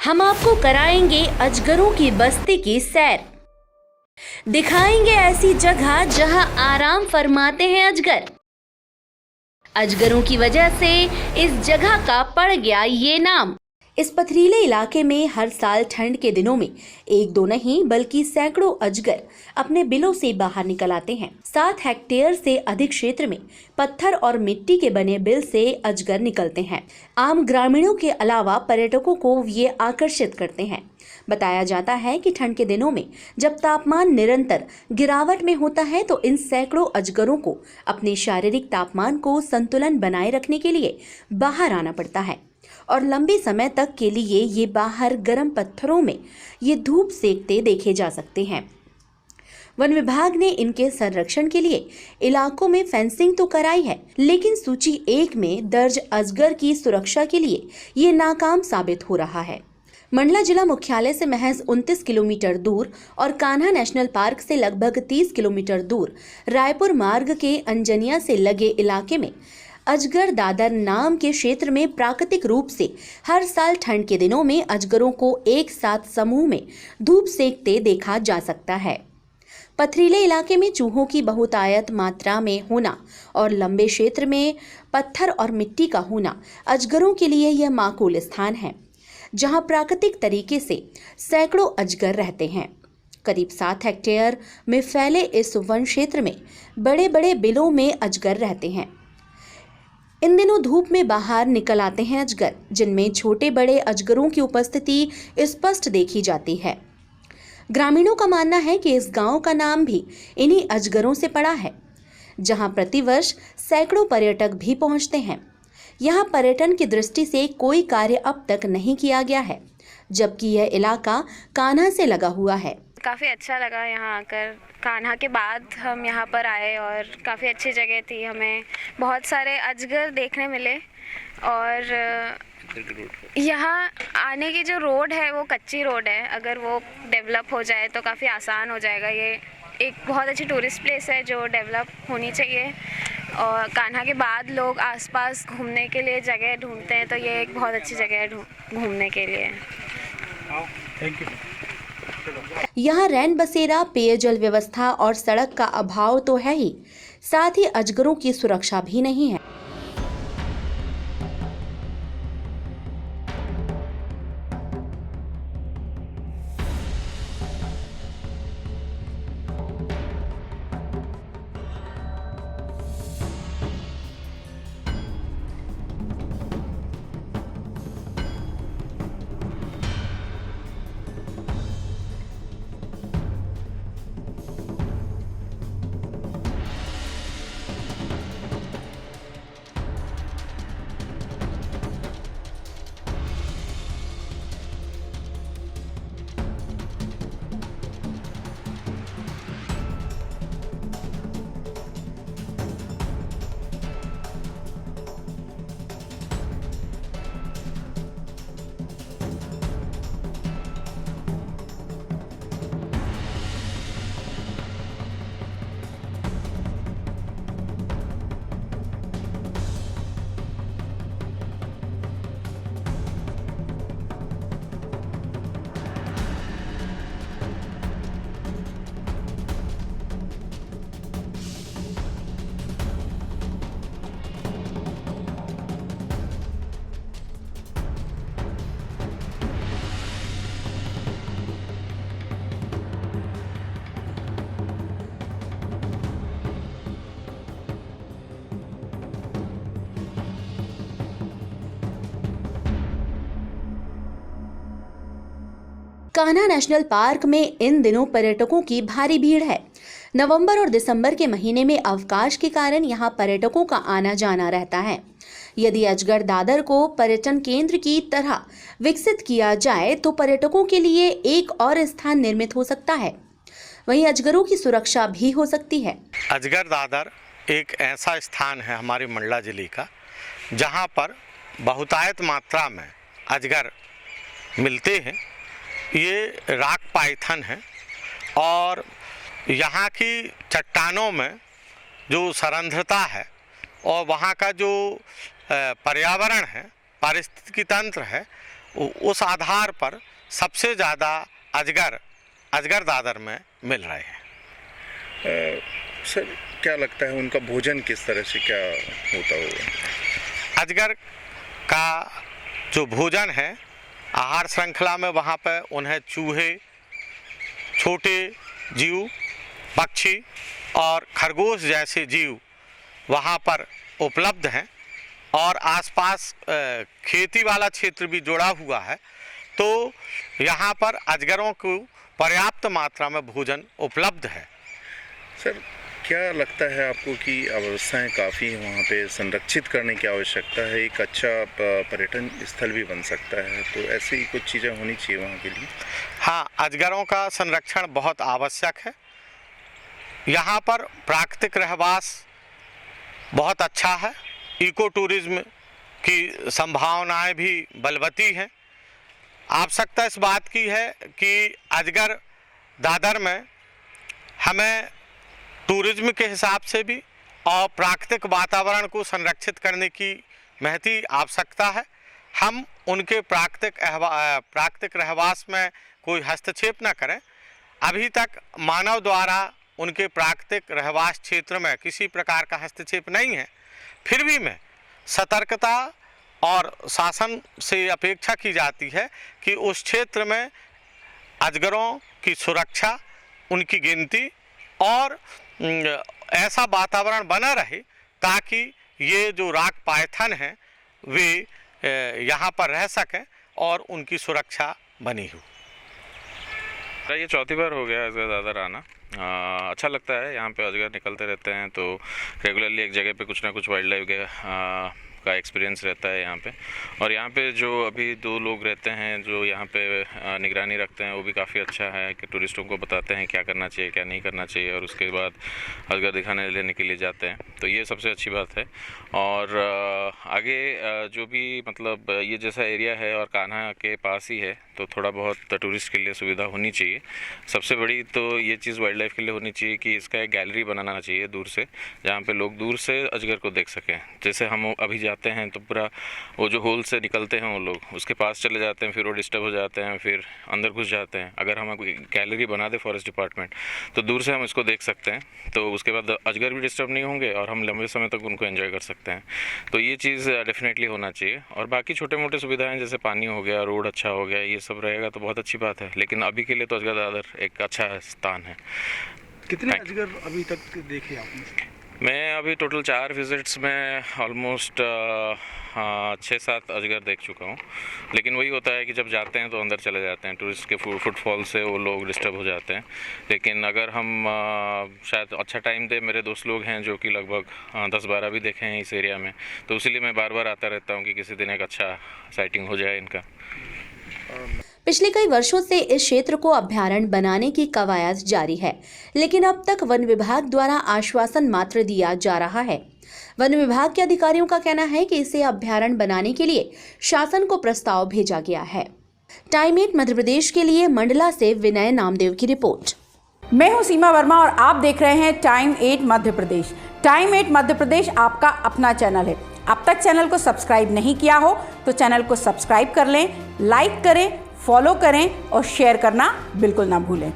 हम आपको कराएंगे अजगरों की बस्ती की सैर, दिखाएंगे ऐसी जगह जहां आराम फरमाते हैं अजगर। अजगरों की वजह से इस जगह का पड़ गया ये नाम। इस पथरीले इलाके में हर साल ठंड के दिनों में एक दो नहीं बल्कि सैकड़ों अजगर अपने बिलों से बाहर निकल आते हैं। 7 हेक्टेयर से अधिक क्षेत्र में पत्थर और मिट्टी के बने बिल से अजगर निकलते हैं। आम ग्रामीणों के अलावा पर्यटकों को ये आकर्षित करते हैं। बताया जाता है कि ठंड के दिनों में जब तापमान निरंतर गिरावट में होता है तो इन सैकड़ों अजगरों को अपने शारीरिक तापमान को संतुलन बनाए रखने के लिए बाहर आना पड़ता है और लंबे समय तक के लिए ये बाहर गर्म पत्थरों में ये धूप सेकते देखे जा सकते हैं। वन विभाग ने इनके संरक्षण के लिए इलाकों में फेंसिंग तो कराई है, लेकिन सूची 1 में दर्ज अजगर की सुरक्षा के लिए ये नाकाम साबित हो रहा है। मंडला जिला मुख्यालय से महज 29 किलोमीटर दूर और कान्हा नेशनल पार्क से लगभग 30 किलोमीटर दूर रायपुर मार्ग के अंजनिया से लगे इलाके में अजगर दादर नाम के क्षेत्र में प्राकृतिक रूप से हर साल ठंड के दिनों में अजगरों को एक साथ समूह में धूप सेकते देखा जा सकता है। पथरीले इलाके में चूहों की बहुतायत मात्रा में होना और लंबे क्षेत्र में पत्थर और मिट्टी का होना अजगरों के लिए यह माकूल स्थान है, जहां प्राकृतिक तरीके से सैकड़ों अजगर रहते हैं। करीब 7 हेक्टेयर में फैले इस वन क्षेत्र में बड़े बड़े बिलों में अजगर रहते हैं। इन दिनों धूप में बाहर निकल आते हैं अजगर, जिनमें छोटे बड़े अजगरों की उपस्थिति स्पष्ट देखी जाती है। ग्रामीणों का मानना है कि इस गांव का नाम भी इन्हीं अजगरों से पड़ा है, जहां प्रतिवर्ष सैकड़ों पर्यटक भी पहुंचते हैं। यहां पर्यटन की दृष्टि से कोई कार्य अब तक नहीं किया गया है, जबकि यह इलाका कान्हा से लगा हुआ है। काफ़ी अच्छा लगा यहाँ आकर। कान्हा के बाद हम यहाँ पर आए और काफ़ी अच्छी जगह थी। हमें बहुत सारे अजगर देखने मिले और यहाँ आने की जो रोड है वो कच्ची रोड है। अगर वो डेवलप हो जाए तो काफ़ी आसान हो जाएगा। ये एक बहुत अच्छी टूरिस्ट प्लेस है जो डेवलप होनी चाहिए और कान्हा के बाद लोग आसपास घूमने के लिए जगह ढूंढते हैं, तो ये एक बहुत अच्छी जगह है घूमने के लिए। Thank you. यहाँ रैन बसेरा, पेयजल व्यवस्था और सड़क का अभाव तो है ही, साथ ही अजगरों की सुरक्षा भी नहीं है। कान्हा नेशनल पार्क में इन दिनों पर्यटकों की भारी भीड़ है। नवंबर और दिसंबर के महीने में अवकाश के कारण यहां पर्यटकों का आना जाना रहता है। यदि अजगर दादर को पर्यटन केंद्र की तरह विकसित किया जाए तो पर्यटकों के लिए एक और स्थान निर्मित हो सकता है, वहीं अजगरों की सुरक्षा भी हो सकती है। अजगर दादर एक ऐसा स्थान है हमारे मंडला जिले का जहां पर बहुतायत मात्रा में अजगर मिलते हैं। ये राक पाइथन है और यहाँ की चट्टानों में जो सरंध्रता है और वहाँ का जो पर्यावरण है, पारिस्थितिकी तंत्र है, उस आधार पर सबसे ज़्यादा अजगर दादर में मिल रहे हैं। सर क्या लगता है उनका भोजन किस तरह से क्या होता होगा? अजगर का जो भोजन है आहार श्रृंखला में वहाँ पर उन्हें चूहे, छोटे जीव, पक्षी और खरगोश जैसे जीव वहाँ पर उपलब्ध हैं और आसपास खेती वाला क्षेत्र भी जुड़ा हुआ है, तो यहाँ पर अजगरों को पर्याप्त मात्रा में भोजन उपलब्ध है। सर क्या लगता है आपको कि अवस्थाएं काफ़ी वहाँ पे संरक्षित करने की आवश्यकता है? एक अच्छा पर्यटन स्थल भी बन सकता है, तो ऐसी ही कुछ चीज़ें होनी चाहिए वहाँ के लिए। हाँ, अजगरों का संरक्षण बहुत आवश्यक है। यहाँ पर प्राकृतिक रहवास बहुत अच्छा है, इको टूरिज्म की संभावनाएं भी बलवती हैं। आवश्यकता इस बात की है कि अजगर दादर में हमें टूरिज्म के हिसाब से भी और प्राकृतिक वातावरण को संरक्षित करने की महती आवश्यकता है। हम उनके प्राकृतिक रहवास में कोई हस्तक्षेप न करें। अभी तक मानव द्वारा उनके प्राकृतिक रहवास क्षेत्र में किसी प्रकार का हस्तक्षेप नहीं है, फिर भी में सतर्कता और शासन से अपेक्षा की जाती है कि उस क्षेत्र में अजगरों की सुरक्षा, उनकी गिनती और ऐसा वातावरण बना रहे ताकि ये जो राक पायथन हैं वे यहाँ पर रह सकें और उनकी सुरक्षा बनी हो। ये चौथी बार हो गया अजगर दादर आना। अच्छा लगता है, यहाँ पे अजगर निकलते रहते हैं, तो रेगुलरली एक जगह पे कुछ ना कुछ वाइल्ड लाइफ का एक्सपीरियंस रहता है यहाँ पे। और यहाँ पे जो अभी 2 लोग रहते हैं जो यहाँ पे निगरानी रखते हैं, वो भी काफ़ी अच्छा है कि टूरिस्टों को बताते हैं क्या करना चाहिए क्या नहीं करना चाहिए, और उसके बाद अजगर दिखाने लेने के लिए जाते हैं, तो ये सबसे अच्छी बात है। और आगे जो भी मतलब ये जैसा एरिया है और कान्हा के पास ही है, तो थोड़ा बहुत टूरिस्ट के लिए सुविधा होनी चाहिए। सबसे बड़ी तो ये चीज़ वाइल्ड लाइफ के लिए होनी चाहिए कि इसका एक गैलरी बनाना चाहिए दूर से, जहाँ पे लोग दूर से अजगर को देख सकें। जैसे हम अभी जाते हैं तो पूरा वो जो होल से निकलते हैं वो लोग उसके पास चले जाते हैं, फिर वो डिस्टर्ब हो जाते हैं, फिर अंदर घुस जाते हैं। अगर हम गैलरी बना दे फॉरेस्ट डिपार्टमेंट, तो दूर से हम इसको देख सकते हैं, तो उसके बाद अजगर भी डिस्टर्ब नहीं होंगे और हम लंबे समय तक उनको एंजॉय कर सकते हैं। तो ये चीज़ डेफिनेटली होना चाहिए। और बाकी छोटे मोटे सुविधाएं जैसे पानी हो गया, रोड अच्छा हो गया, ये सब रहेगा तो बहुत अच्छी बात है। लेकिन अभी के लिए तो अजगर दादर एक अच्छा स्थान है। कितने अजगर अभी तक देखे आपने? मैं अभी टोटल 4 विजिट्स में ऑलमोस्ट 6-7 अजगर देख चुका हूँ। लेकिन वही होता है कि जब जाते हैं तो अंदर चले जाते हैं, टूरिस्ट के फुटफॉल से वो लोग डिस्टर्ब हो जाते हैं। लेकिन अगर हम शायद अच्छा टाइम दे, मेरे दोस्त लोग हैं जो कि लगभग 10-12 भी देखे हैं इस एरिया में, तो इसीलिए मैं बार बार आता रहता हूँ कि किसी दिन एक अच्छा साइटिंग हो जाए इनका। पिछले कई वर्षों से इस क्षेत्र को अभ्यारण्य बनाने की कवायद जारी है, लेकिन अब तक वन विभाग द्वारा आश्वासन मात्र दिया जा रहा है। वन विभाग के अधिकारियों का कहना है कि इसे अभ्यारण्य बनाने के लिए शासन को प्रस्ताव भेजा गया है। टाइम 8 मध्य प्रदेश के लिए मंडला से विनय नामदेव की रिपोर्ट। मैं हूं सीमा वर्मा और आप देख रहे हैं टाइम 8 मध्य प्रदेश। टाइम 8 मध्य प्रदेश आपका अपना चैनल है। अब तक चैनल को सब्सक्राइब नहीं किया हो तो चैनल को सब्सक्राइब कर लें, लाइक करें, फॉलो करें और शेयर करना बिल्कुल ना भूलें।